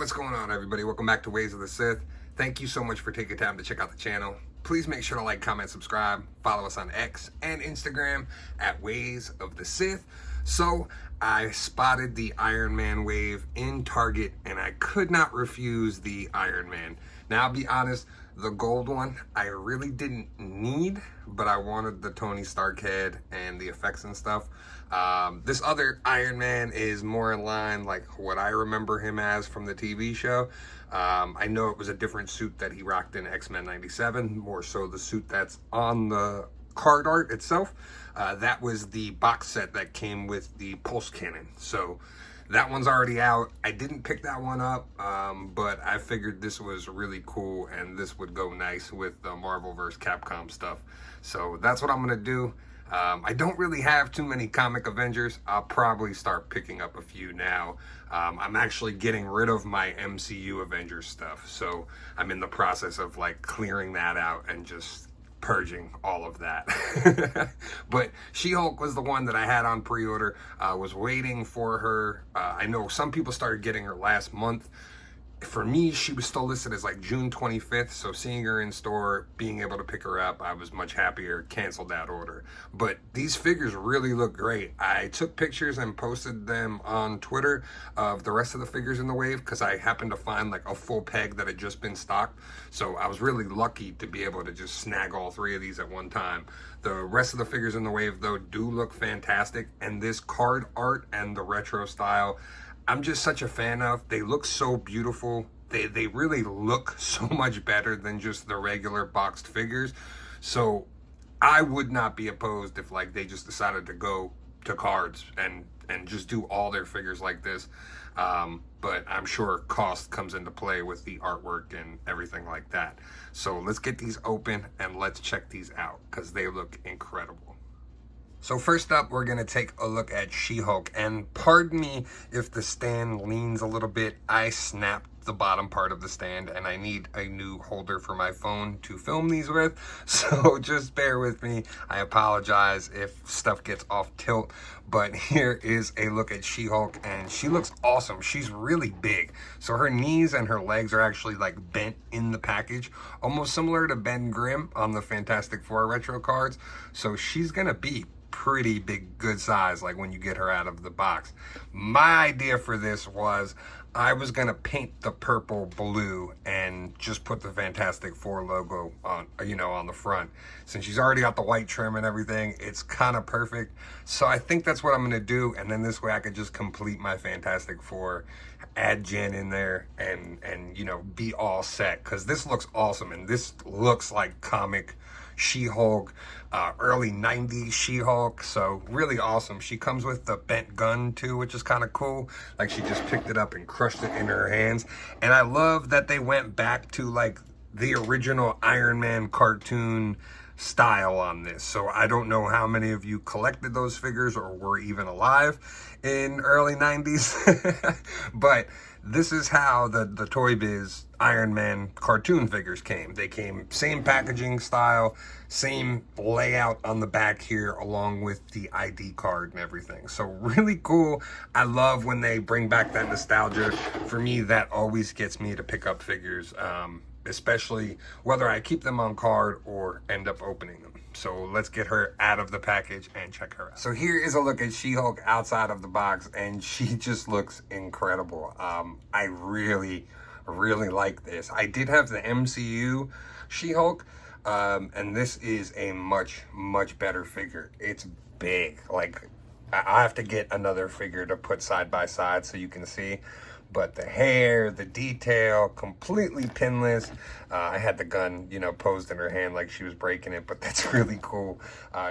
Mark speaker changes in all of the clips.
Speaker 1: what's going on, everybody? Welcome back to Ways of the Sith. Thank you so much for taking time to check out the channel. Please make sure to like, comment, subscribe. Follow us on X and Instagram at Ways of the Sith. So I spotted the Ironman wave in Target and I could not refuse the Ironman. Now, I'll be honest, the gold one I really didn't need, but I wanted the Tony Stark head and the effects and stuff. This other Ironman is more in line like what I remember him as from the TV show. I know it was a different suit that he rocked in X-Men 97, more so the suit that's on the card art itself. That was the box set that came with the pulse cannon. So that one's already out. I didn't pick that one up, but I figured this was really cool and this would go nice with the Marvel vs. Capcom stuff. So that's what I'm gonna do. I don't really have too many comic Avengers. I'll probably start picking up a few now. I'm actually getting rid of my MCU Avengers stuff. So I'm in the process of like clearing that out and just purging all of that. But She-Hulk was the one that I had on pre-order. Was waiting for her. I know some people started getting her last month. For me, she was still listed as like June 25th, so seeing her in store, being able to pick her up, I was much happier, canceled that order. But these figures really look great. I took pictures and posted them on Twitter of the rest of the figures in the wave because I happened to find like a full peg that had just been stocked. So I was really lucky to be able to just snag all three of these at one time. The rest of the figures in the wave, though, do look fantastic. And this card art and the retro style, I'm just such a fan of. They look so beautiful. They really look so much better than just the regular boxed figures. So I would not be opposed if like they just decided to go to cards and just do all their figures like this. But I'm sure cost comes into play with the artwork and everything like that. So let's get these open and let's check these out because they look incredible. So first up, we're gonna take a look at She-Hulk, and pardon me if the stand leans a little bit. I snapped the bottom part of the stand and I need a new holder for my phone to film these with, so just bear with me. I apologize if stuff gets off tilt, but here is a look at She-Hulk, and she looks awesome. She's really big, so her knees and her legs are actually like bent in the package, almost similar to Ben Grimm on the Fantastic Four retro cards. So she's gonna be pretty big, good size, like when you get her out of the box. My idea for this was I was gonna paint the purple blue and just put the Fantastic Four logo on, on the front. Since she's already got the white trim and everything, it's kind of perfect. So I think that's what I'm gonna do, and then this way I could just complete my Fantastic Four, add Jen in there, and be all set. Because this looks awesome, and this looks like comic She-Hulk, early 90s She-Hulk, so really awesome. She comes with the bent gun too, which is kind of cool. Like she just picked it up and crushed it in her hands. And I love that they went back to like the original Iron Man cartoon style on this. So I don't know how many of you collected those figures or were even alive in early 90s, but this is how the Toy Biz Iron Man cartoon figures came. They came same packaging style, same layout on the back here, along with the ID card and everything. So really cool. I love when they bring back that nostalgia. For me, that always gets me to pick up figures, especially whether I keep them on card or end up opening them. So let's get her out of the package and check her out. So here is a look at She-Hulk outside of the box, and she just looks incredible. I really like this. I did have the MCU She-Hulk, and this is a much better figure. It's big. Like, I have to get another figure to put side by side so you can see. But the hair, the detail, completely pinless. I had the gun, posed in her hand like she was breaking it, but that's really cool.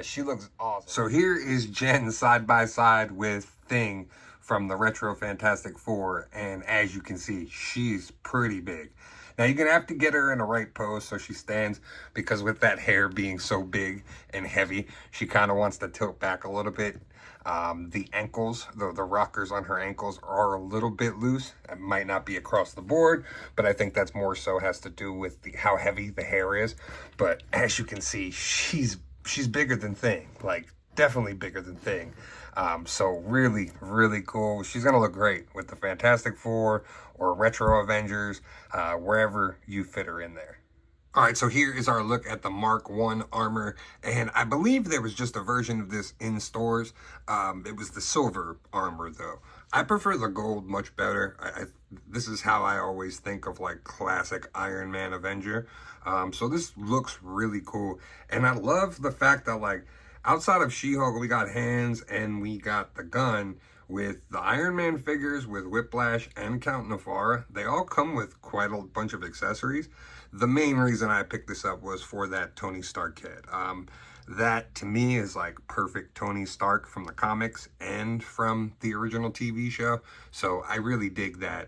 Speaker 1: She looks awesome. So here is Jen side by side with Thing from the retro Fantastic Four, and as you can see, she's pretty big. Now you're gonna have to get her in the right pose so she stands, because with that hair being so big and heavy, she kind of wants to tilt back a little bit. The ankles, the rockers on her ankles are a little bit loose. It might not be across the board, but I think that's more so has to do with how heavy the hair is. But as you can see, she's bigger than Thing, like definitely bigger than Thing. So really, really cool. She's going to look great with the Fantastic Four or Retro Avengers, wherever you fit her in there. All right, so here is our look at the Mark 1 armor, and I believe there was just a version of this in stores. It was the silver armor, though. I prefer the gold much better. This is how I always think of like classic Iron Man Avenger. So this looks really cool, and I love the fact that like outside of She-Hulk, we got hands and we got the gun. With the Iron Man figures, with Whiplash and Count Nefaria, they all come with quite a bunch of accessories. The main reason I picked this up was for that Tony Stark kit. That, to me, is like perfect Tony Stark from the comics and from the original TV show. So I really dig that.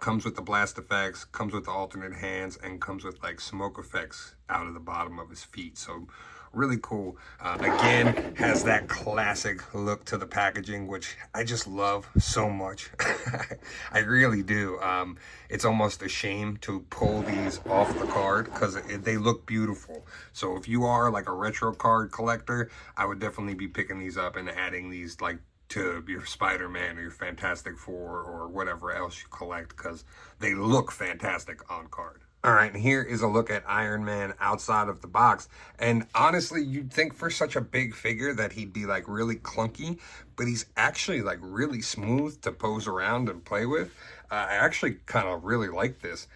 Speaker 1: Comes with the blast effects, comes with the alternate hands, and comes with like smoke effects out of the bottom of his feet. So really cool. Again, has that classic look to the packaging, which I just love so much. I really do. It's almost a shame to pull these off the card because they look beautiful. So if you are like a retro card collector, I would definitely be picking these up and adding these like to your Spider-Man or your Fantastic Four or whatever else you collect because they look fantastic on card. All right, and here is a look at Iron Man outside of the box. And honestly, you'd think for such a big figure that he'd be like really clunky, but he's actually like really smooth to pose around and play with. I actually kind of really like this.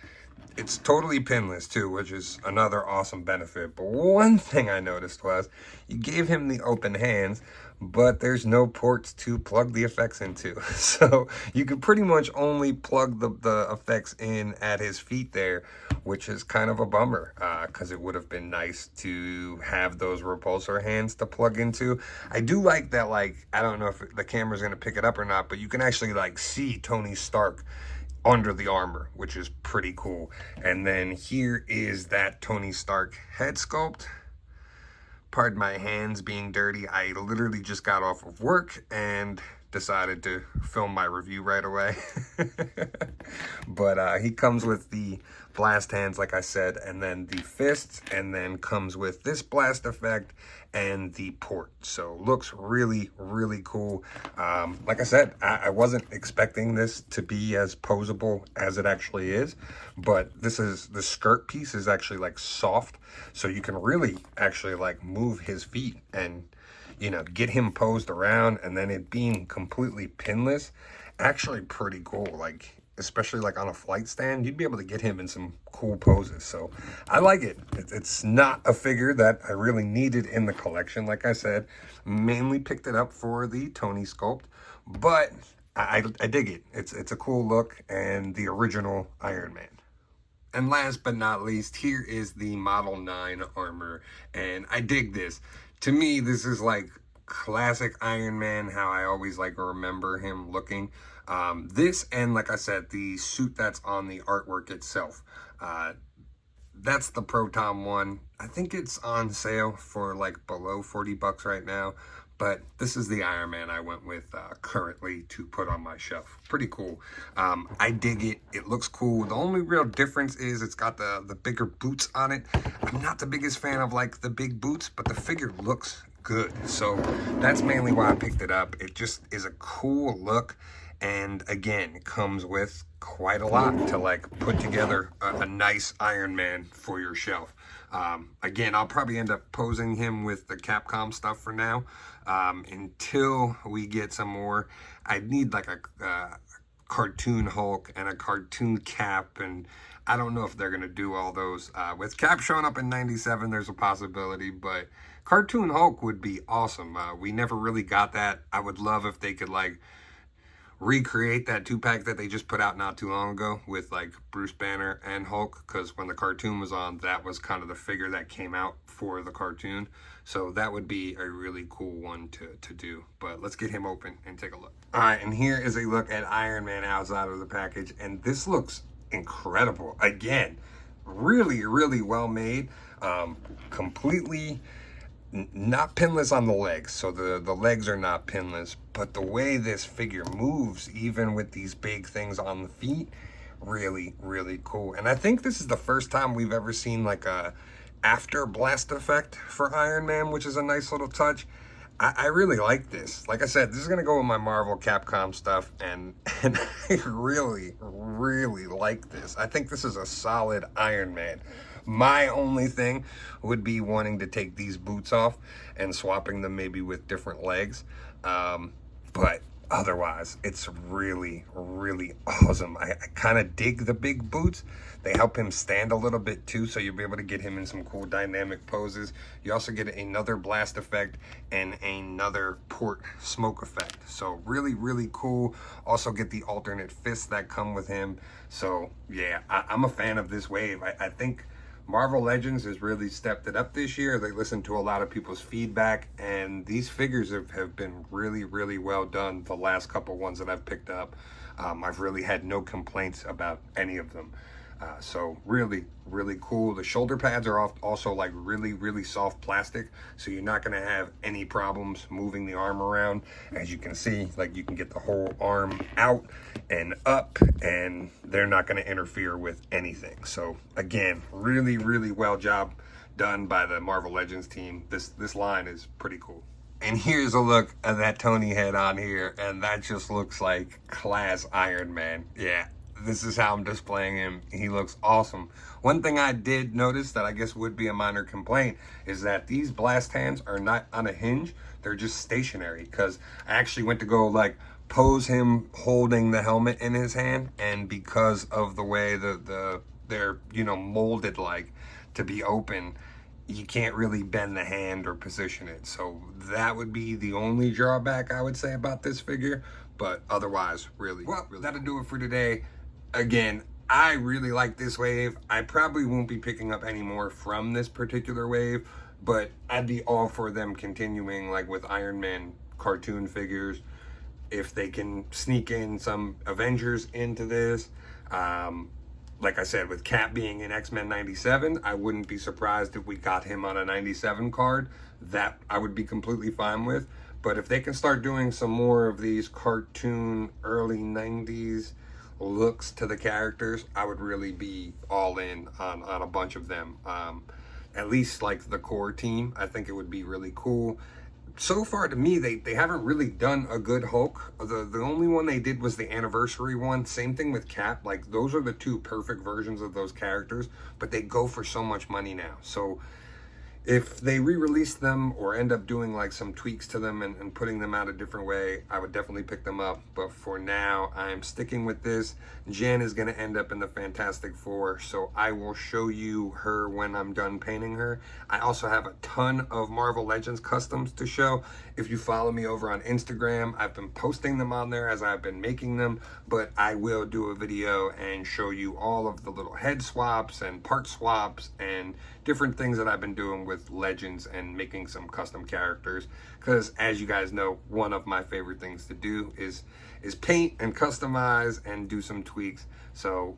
Speaker 1: It's totally pinless too, which is another awesome benefit. But one thing I noticed was you gave him the open hands, but there's no ports to plug the effects into. So you could pretty much only plug the effects in at his feet there, which is kind of a bummer because it would have been nice to have those repulsor hands to plug into. I do like that, like, I don't know if the camera's going to pick it up or not, but you can actually like see Tony Stark under the armor, which is pretty cool. And then here is that Tony Stark head sculpt. Pardon my hands being dirty. I literally just got off of work and decided to film my review right away. But he comes with the blast hands, like I said, and then the fists, and then comes with this blast effect and the port. So looks really, really cool. Like I said, I wasn't expecting this to be as posable as it actually is, but the skirt piece is actually like soft, so you can really actually like move his feet and, you know, get him posed around, and then it being completely pinless, actually pretty cool. Like, especially like on a flight stand, you'd be able to get him in some cool poses. So I like it. It's not a figure that I really needed in the collection. Like I said, mainly picked it up for the Tony sculpt, but I dig it. It's a cool look and the original Iron Man. And last but not least, here is the Model 9 armor, and I dig this. To me, this is like classic Iron Man, how I always like remember him looking. This, and like I said, the suit that's on the artwork itself. That's the Proton one. I think it's on sale for like below 40 bucks right now. But this is the Iron Man I went with currently to put on my shelf. Pretty cool. I dig it. It looks cool. The only real difference is it's got the bigger boots on it. I'm not the biggest fan of like the big boots, but the figure looks good. So that's mainly why I picked it up. It just is a cool look. And again, it comes with quite a lot to like put together a nice Iron Man for your shelf. Again, I'll probably end up posing him with the Capcom stuff for now. Until we get some more. I need like a cartoon Hulk and a cartoon Cap, and I don't know if they're gonna do all those. With Cap showing up in '97, there's a possibility, but cartoon Hulk would be awesome. We never really got that. I would love if they could like recreate that 2-pack that they just put out not too long ago with like Bruce Banner and Hulk, because when the cartoon was on, that was kind of the figure that came out for the cartoon. So that would be a really cool one to do. But let's get him open and take a look. All right, and here is a look at Iron Man outside of the package, and this looks incredible. Again, really, really well made. Completely not pinless on the legs, so the legs are not pinless, but the way this figure moves, even with these big things on the feet, really, really cool. And I think this is the first time we've ever seen like a after blast effect for Iron Man, which is a nice little touch. I really like this. Like I said, this is gonna go with my Marvel Capcom stuff, and I really, really like this. I think this is a solid Iron Man. My only thing would be wanting to take these boots off and swapping them maybe with different legs. But otherwise, it's really, really awesome. I kind of dig the big boots. They help him stand a little bit too, so you'll be able to get him in some cool dynamic poses. You also get another blast effect and another port smoke effect. So really, really cool. Also get the alternate fists that come with him. So yeah, I'm a fan of this wave. I think Marvel Legends has really stepped it up this year. They listened to a lot of people's feedback, and these figures have been really, really well done. The last couple ones that I've picked up, I've really had no complaints about any of them. So really, really cool. The shoulder pads are also like really, really soft plastic, so you're not going to have any problems moving the arm around. As you can see, like you can get the whole arm out and up, and they're not going to interfere with anything. So again, really, really well job done by the Marvel Legends team. This line is pretty cool. And here's a look at that Tony head on here, and that just looks like class Iron Man. Yeah. This is how I'm displaying him. He looks awesome. One thing I did notice that I guess would be a minor complaint is that these blast hands are not on a hinge. They're just stationary, because I actually went to go like pose him holding the helmet in his hand, and because of the way they're, you know, molded like to be open, you can't really bend the hand or position it. So that would be the only drawback I would say about this figure. But otherwise, really, well, that'll do it for today. Again, I really like this wave. I probably won't be picking up any more from this particular wave, but I'd be all for them continuing like with Iron Man cartoon figures. If they can sneak in some Avengers into this, like I said, with Cap being in X-Men 97, I wouldn't be surprised if we got him on a 97 card. That I would be completely fine with. But if they can start doing some more of these cartoon early 90s looks to the characters, I would really be all in on a bunch of them. At least like the core team, I think it would be really cool. So far to me, they haven't really done a good Hulk. The only one they did was the anniversary one. Same thing with Cap. Like those are the two perfect versions of those characters, but they go for so much money now. So if they re-release them or end up doing like some tweaks to them and putting them out a different way, I would definitely pick them up. But for now, I'm sticking with this. Jen is going to end up in the Fantastic Four, so I will show you her when I'm done painting her. I also have a ton of Marvel Legends customs to show. If you follow me over on Instagram, I've been posting them on there as I've been making them, but I will do a video and show you all of the little head swaps and part swaps and different things that I've been doing with Legends and making some custom characters, because as you guys know, one of my favorite things to do is paint and customize and do some tweaks. So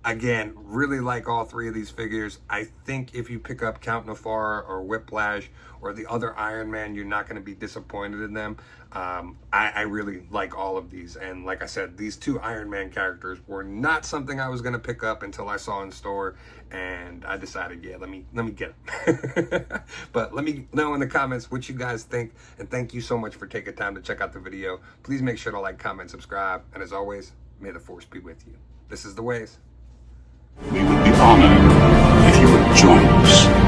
Speaker 1: again, really like all three of these figures. I think if you pick up Count Nefara or Whiplash or the other Iron Man, you're not going to be disappointed in them. I really like all of these. And like I said, these two Iron Man characters were not something I was going to pick up until I saw in store. And I decided, yeah, let me get them. But let me know in the comments what you guys think. And thank you so much for taking time to check out the video. Please make sure to like, comment, subscribe. And as always, may the force be with you. This is The Ways.
Speaker 2: We would be honored if you would join us.